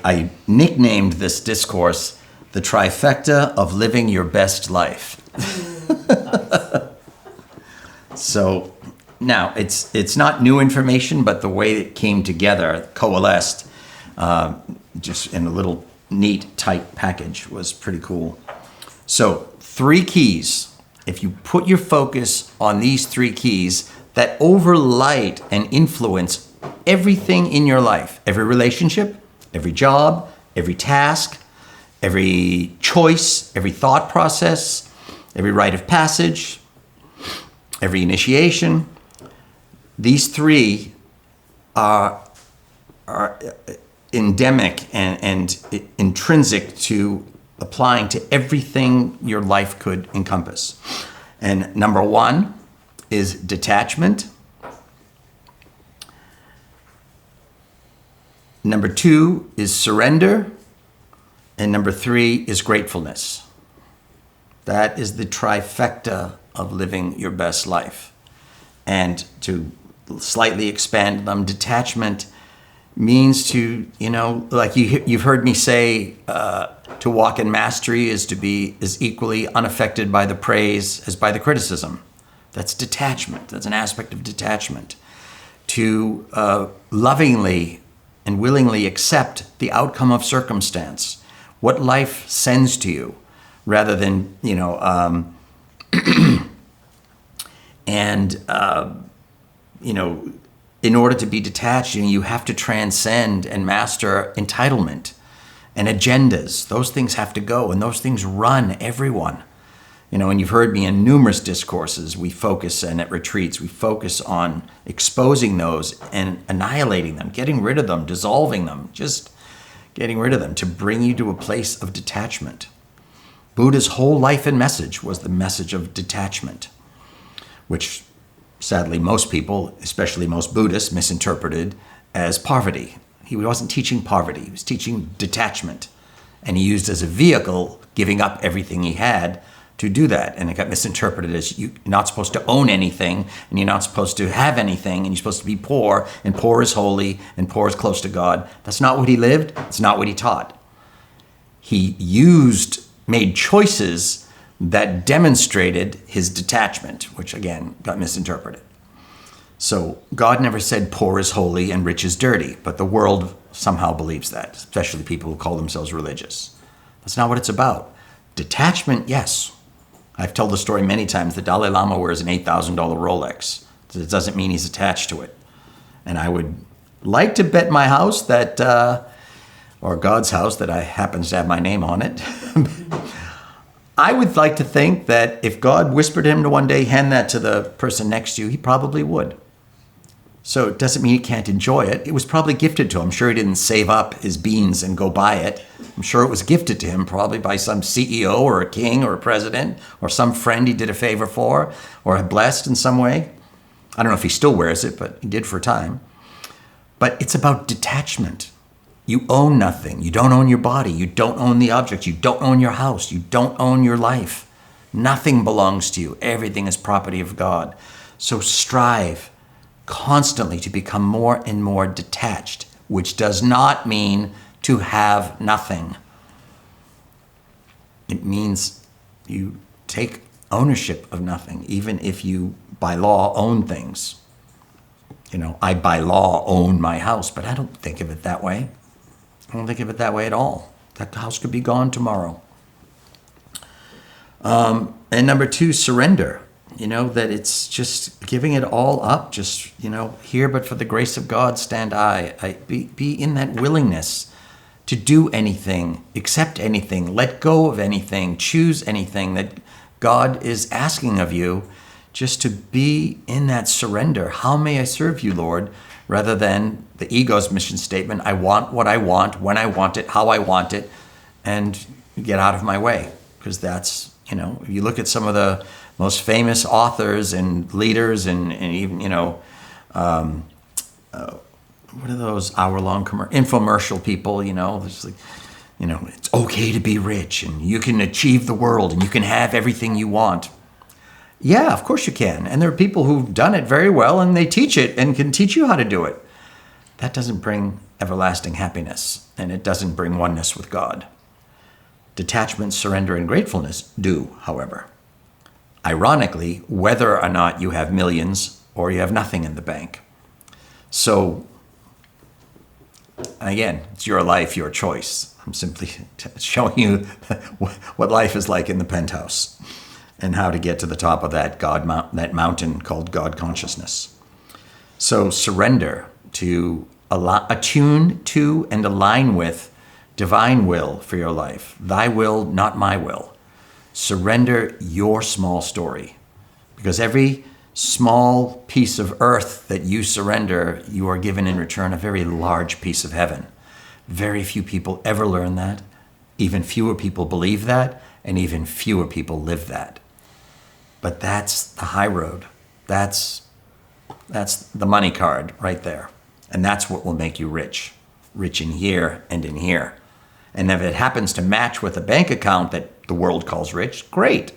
I nicknamed this discourse the Trifecta of Living Your Best Life. So now it's not new information, but the way it came together, coalesced, just in a little neat, tight package was pretty cool. So 3 keys. If you put your focus on these 3 keys that overlight and influence everything in your life, every relationship, every job, every task, every choice, every thought process, every rite of passage, every initiation, these 3 are endemic and intrinsic to applying to everything your life could encompass. And number 1 is detachment. Number 2 is surrender. And number 3 is gratefulness. That is the trifecta of living your best life. And to slightly expand them, detachment means to, like you've heard me say, to walk in mastery is equally unaffected by the praise as by the criticism. That's detachment. That's an aspect of detachment. To lovingly and willingly accept the outcome of circumstance, what life sends to you, rather than, in order to be detached, you have to transcend and master entitlement and agendas. Those things have to go, and those things run everyone. And you've heard me in numerous discourses, we focus, and at retreats, we focus on exposing those and annihilating them, getting rid of them, dissolving them, just getting rid of them to bring you to a place of detachment. Buddha's whole life and message was the message of detachment, which sadly most people, especially most Buddhists, misinterpreted as poverty. He wasn't teaching poverty, he was teaching detachment. And he used as a vehicle giving up everything he had to do that. And it got misinterpreted as you're not supposed to own anything, and you're not supposed to have anything, and you're supposed to be poor, and poor is holy, and poor is close to God. That's not what he lived. It's not what he taught. He made choices that demonstrated his detachment, which again got misinterpreted. So God never said poor is holy and rich is dirty, but the world somehow believes that, especially people who call themselves religious. That's not what it's about. Detachment, yes. I've told the story many times. The Dalai Lama wears an $8,000 Rolex. It doesn't mean he's attached to it. And I would like to bet my house that, or God's house that happens to have my name on it. I would like to think that if God whispered to him to one day, hand that to the person next to you, he probably would. So it doesn't mean he can't enjoy it. It was probably gifted to him. I'm sure he didn't save up his beans and go buy it. I'm sure it was gifted to him probably by some CEO or a king or a president or some friend he did a favor for or had blessed in some way. I don't know if he still wears it, but he did for a time. But it's about detachment. You own nothing. You don't own your body. You don't own the object. You don't own your house. You don't own your life. Nothing belongs to you. Everything is property of God. So strive constantly to become more and more detached, which does not mean to have nothing. It means you take ownership of nothing, even if you, by law, own things. I, by law, own my house, but I don't think of it that way. I don't think of it that way at all. That house could be gone tomorrow. And number 2, surrender. That it's just giving it all up. Just, here but for the grace of God stand I. Be in that willingness to do anything, accept anything, let go of anything, choose anything that God is asking of you, just to be in that surrender. How may I serve you, Lord? Rather than the ego's mission statement, I want what I want, when I want it, how I want it, and get out of my way. Because that's, if you look at some of the most famous authors and leaders and even, what are those hour-long infomercial people, it's like, it's okay to be rich and you can achieve the world and you can have everything you want. Yeah, of course you can. And there are people who've done it very well and they teach it and can teach you how to do it. That doesn't bring everlasting happiness, and it doesn't bring oneness with God. Detachment, surrender, and gratefulness do, however. Ironically, whether or not you have millions or you have nothing in the bank. So, again, it's your life, your choice. I'm simply showing you what life is like in the penthouse and how to get to the top of that mountain called God consciousness. So surrender to attune to and align with divine will for your life. Thy will, not my will. Surrender your small story, because every small piece of earth that you surrender, you are given in return a very large piece of heaven. Very few people ever learn that. Even fewer people believe that, and even fewer people live that. But that's the high road. That's the money card right there. And that's what will make you rich. Rich in here and in here. And if it happens to match with a bank account that the world calls rich, great.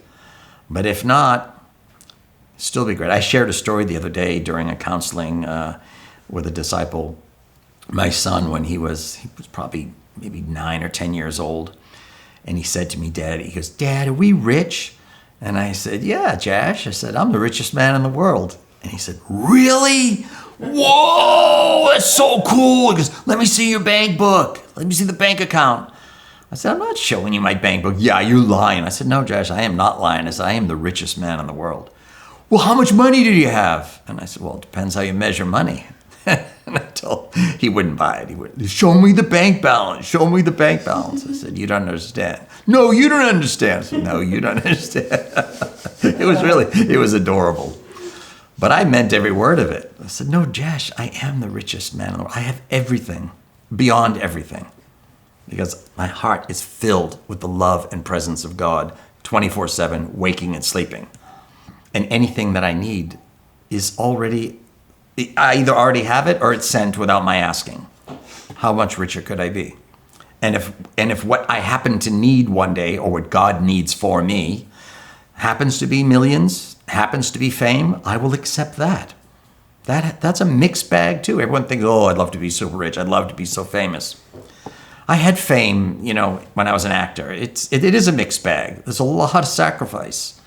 But if not, still be great. I shared a story the other day during a counseling with a disciple, my son, when he was probably maybe 9 or 10 years old. And he said to me, he goes, Dad, are we rich? And I said, yeah, Josh. I said, I'm the richest man in the world. And he said, really? Whoa, that's so cool. He goes, let me see your bank book. Let me see the bank account. I said, I'm not showing you my bank book. Yeah, you're lying. I said, no, Josh, I am not lying. I said, I am the richest man in the world. Well, how much money do you have? And I said, well, it depends how you measure money. And I told him, he wouldn't buy it. He would, show me the bank balance. Show me the bank balance. I said, you don't understand. No, you don't understand. I said, no, you don't understand. It was adorable. But I meant every word of it. I said, no, Josh, I am the richest man in the world. I have everything, beyond everything. Because my heart is filled with the love and presence of God 24/7, waking and sleeping. And anything that I need is already, I either already have it or it's sent without my asking. How much richer could I be? And if what I happen to need one day, or what God needs for me, happens to be millions, happens to be fame, I will accept that. That's a mixed bag too. Everyone thinks, oh, I'd love to be so rich. I'd love to be so famous. I had fame, when I was an actor. It is a mixed bag. There's a lot of sacrifice.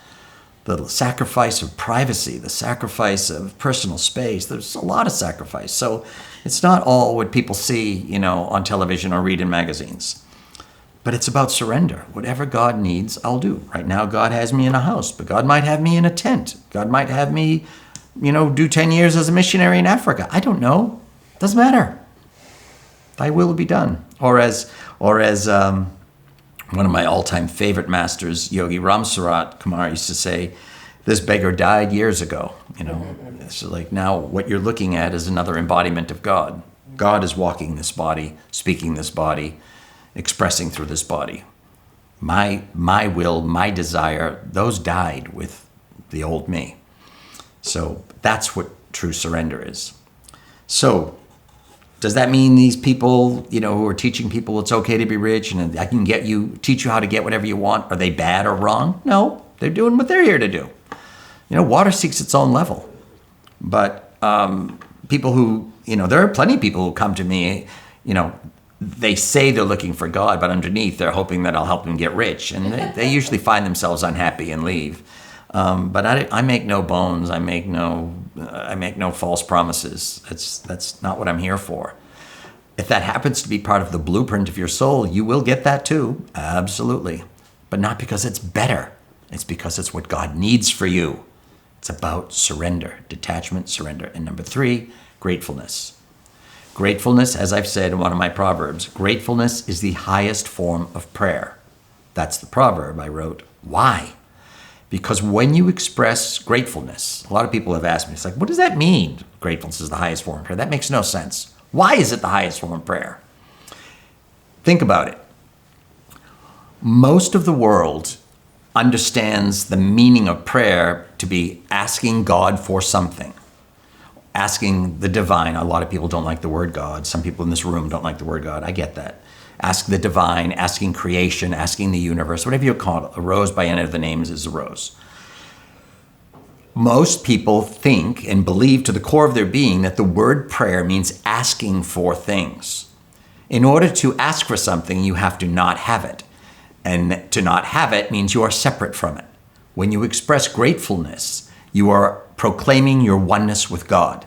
The sacrifice of privacy, the sacrifice of personal space. There's a lot of sacrifice. So it's not all what people see, on television or read in magazines. But it's about surrender. Whatever God needs, I'll do. Right now, God has me in a house, but God might have me in a tent. God might have me, do 10 years as a missionary in Africa. I don't know. Doesn't matter. Thy will be done. Or as one of my all-time favorite masters, Yogi Ramsarat Kumar, used to say, this beggar died years ago. So like now what you're looking at is another embodiment of God. God is walking this body, speaking this body, expressing through this body. My will, my desire, those died with the old me. So that's what true surrender is. So does that mean these people, who are teaching people it's okay to be rich and I can teach you how to get whatever you want, are they bad or wrong? No, they're doing what they're here to do. Water seeks its own level. But people who, there are plenty of people who come to me, they say they're looking for God, but underneath they're hoping that I'll help them get rich. And they usually find themselves unhappy and leave. But I make no bones. I make no false promises. That's not what I'm here for. If that happens to be part of the blueprint of your soul, you will get that too. Absolutely. But not because it's better. It's because it's what God needs for you. It's about surrender, detachment, surrender. And number 3, gratefulness. Gratefulness, as I've said in one of my proverbs, gratefulness is the highest form of prayer. That's the proverb I wrote. Why? Because when you express gratefulness, a lot of people have asked me, it's like, what does that mean? Gratefulness is the highest form of prayer. That makes no sense. Why is it the highest form of prayer? Think about it. Most of the world understands the meaning of prayer to be asking God for something. Asking the divine. A lot of people don't like the word God. Some people in this room don't like the word God. I get that. Ask the divine, asking creation, asking the universe, whatever you call it. A rose by any of the names is a rose. Most people think and believe to the core of their being that the word prayer means asking for things. In order to ask for something, you have to not have it. And to not have it means you are separate from it. When you express gratefulness, you are proclaiming your oneness with God.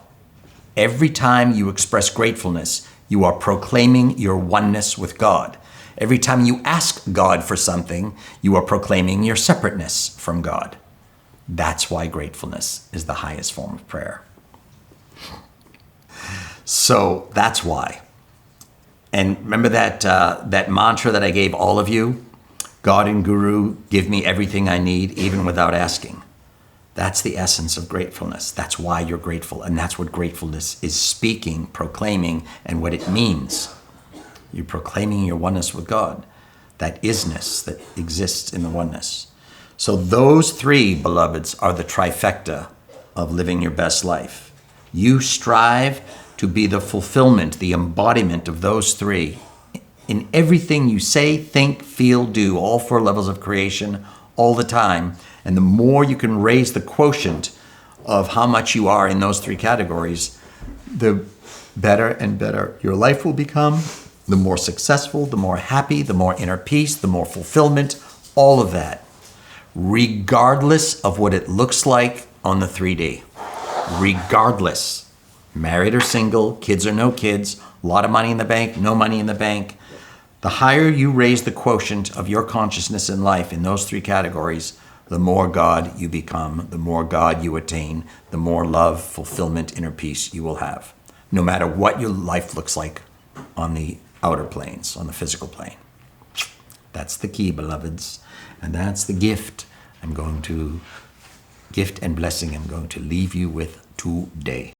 Every time you express gratefulness, you are proclaiming your oneness with God. Every time you ask God for something, you are proclaiming your separateness from God. That's why gratefulness is the highest form of prayer. So that's why. And remember that mantra that I gave all of you? God and Guru give me everything I need, even without asking. That's the essence of gratefulness. That's why you're grateful. And that's what gratefulness is speaking, proclaiming, and what it means. You're proclaiming your oneness with God, that isness that exists in the oneness. So those three, beloveds, are the trifecta of living your best life. You strive to be the fulfillment, the embodiment of those three in everything you say, think, feel, do, all four levels of creation, all the time. And the more you can raise the quotient of how much you are in those three categories, the better and better your life will become, the more successful, the more happy, the more inner peace, the more fulfillment, all of that, regardless of what it looks like on the 3D. Regardless, married or single, kids or no kids, a lot of money in the bank, no money in the bank. The higher you raise the quotient of your consciousness in life in those three categories, the more God you become, the more God you attain, the more love, fulfillment, inner peace you will have, no matter what your life looks like on the outer planes, on the physical plane. That's the key, beloveds, and that's the gift and blessing I'm going to leave you with today.